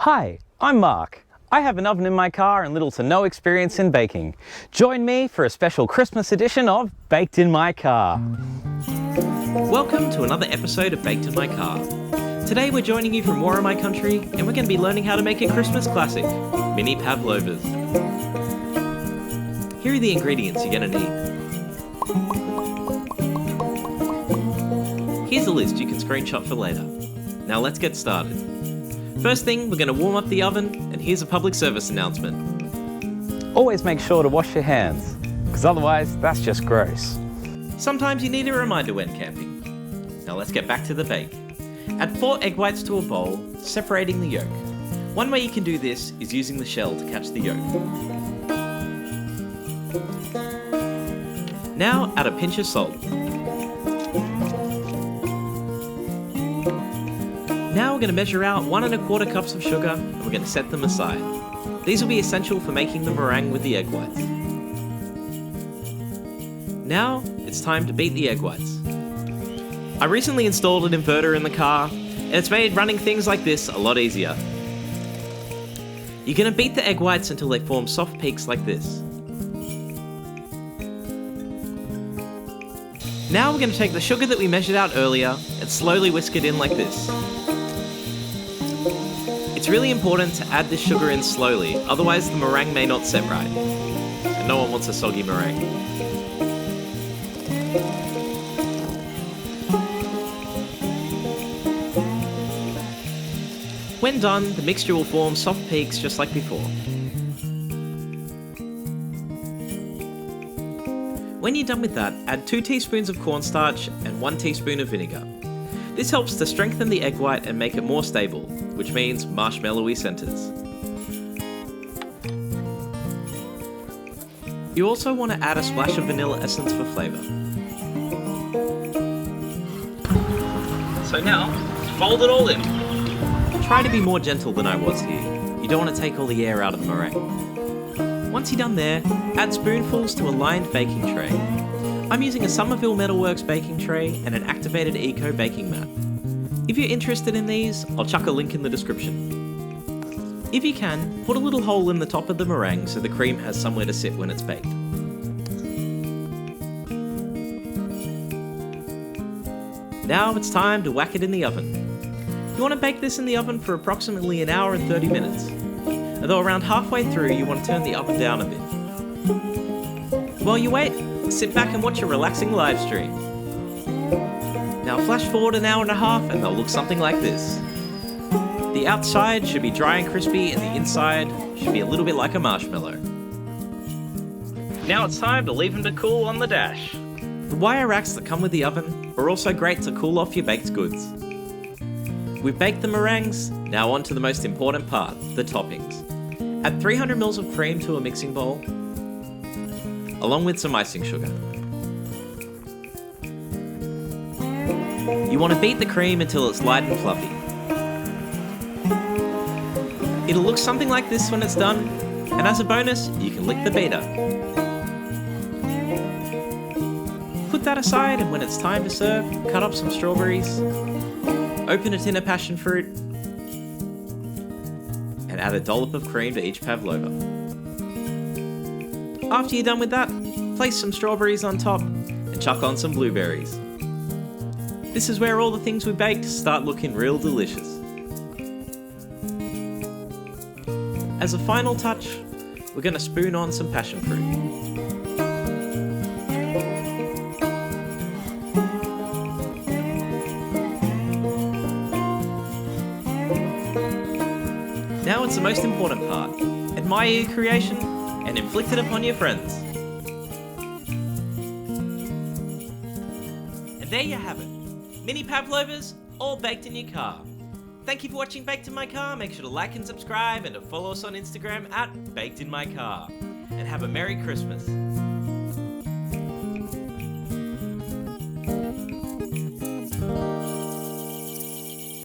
Hi, I'm Mark. I have an oven in my car and little to no experience in baking. Join me for a special Christmas edition of Baked in My Car. Welcome to another episode of Baked in My Car. Today we're joining you from War in My Country and we're going to be learning how to make a Christmas classic, Mini Pavlovas. Here are the ingredients you're going to need. Here's a list you can screenshot for later. Now let's get started. First thing, we're going to warm up the oven, and here's a public service announcement. Always make sure to wash your hands, because otherwise that's just gross. Sometimes you need a reminder when camping. Now let's get back to the bake. Add 4 egg whites to a bowl, separating the yolk. One way you can do this is using the shell to catch the yolk. Now add a pinch of salt. Now we're going to measure out 1 1/4 cups of sugar and we're going to set them aside. These will be essential for making the meringue with the egg whites. Now it's time to beat the egg whites. I recently installed an inverter in the car and it's made running things like this a lot easier. You're going to beat the egg whites until they form soft peaks like this. Now we're going to take the sugar that we measured out earlier and slowly whisk it in like this. It's really important to add this sugar in slowly, otherwise the meringue may not set right. And no one wants a soggy meringue. When done, the mixture will form soft peaks just like before. When you're done with that, add 2 teaspoons of cornstarch and 1 teaspoon of vinegar. This helps to strengthen the egg white and make it more stable, which means marshmallowy centres. You also want to add a splash of vanilla essence for flavour. So now, fold it all in. Try to be more gentle than I was here. You don't want to take all the air out of the meringue. Once you're done there, add spoonfuls to a lined baking tray. I'm using a Somerville Metalworks baking tray and an activated eco baking mat. If you're interested in these, I'll chuck a link in the description. If you can, put a little hole in the top of the meringue so the cream has somewhere to sit when it's baked. Now it's time to whack it in the oven. You want to bake this in the oven for approximately 1 hour and 30 minutes. Although around halfway through you want to turn the oven down a bit. While you wait, sit back and watch a relaxing live stream. Now flash forward 1.5 hours and they'll look something like this. The outside should be dry and crispy and the inside should be a little bit like a marshmallow. Now it's time to leave them to cool on the dash. The wire racks that come with the oven are also great to cool off your baked goods. We've baked the meringues, now on to the most important part, the toppings. Add 300 ml of cream to a mixing bowl, along with some icing sugar. You want to beat the cream until it's light and fluffy. It'll look something like this when it's done, and as a bonus, you can lick the beater. Put that aside, and when it's time to serve, cut up some strawberries, open a tin of passion fruit, and add a dollop of cream to each pavlova. After you're done with that, place some strawberries on top and chuck on some blueberries. This is where all the things we baked start looking real delicious. As a final touch, we're going to spoon on some passion fruit. Now it's the most important part. Admire your creation and inflict it upon your friends. And there you have it. Mini Pavlovas, all baked in your car. Thank you for watching Baked in My Car. Make sure to like and subscribe and to follow us on Instagram at Baked in My Car. And have a Merry Christmas.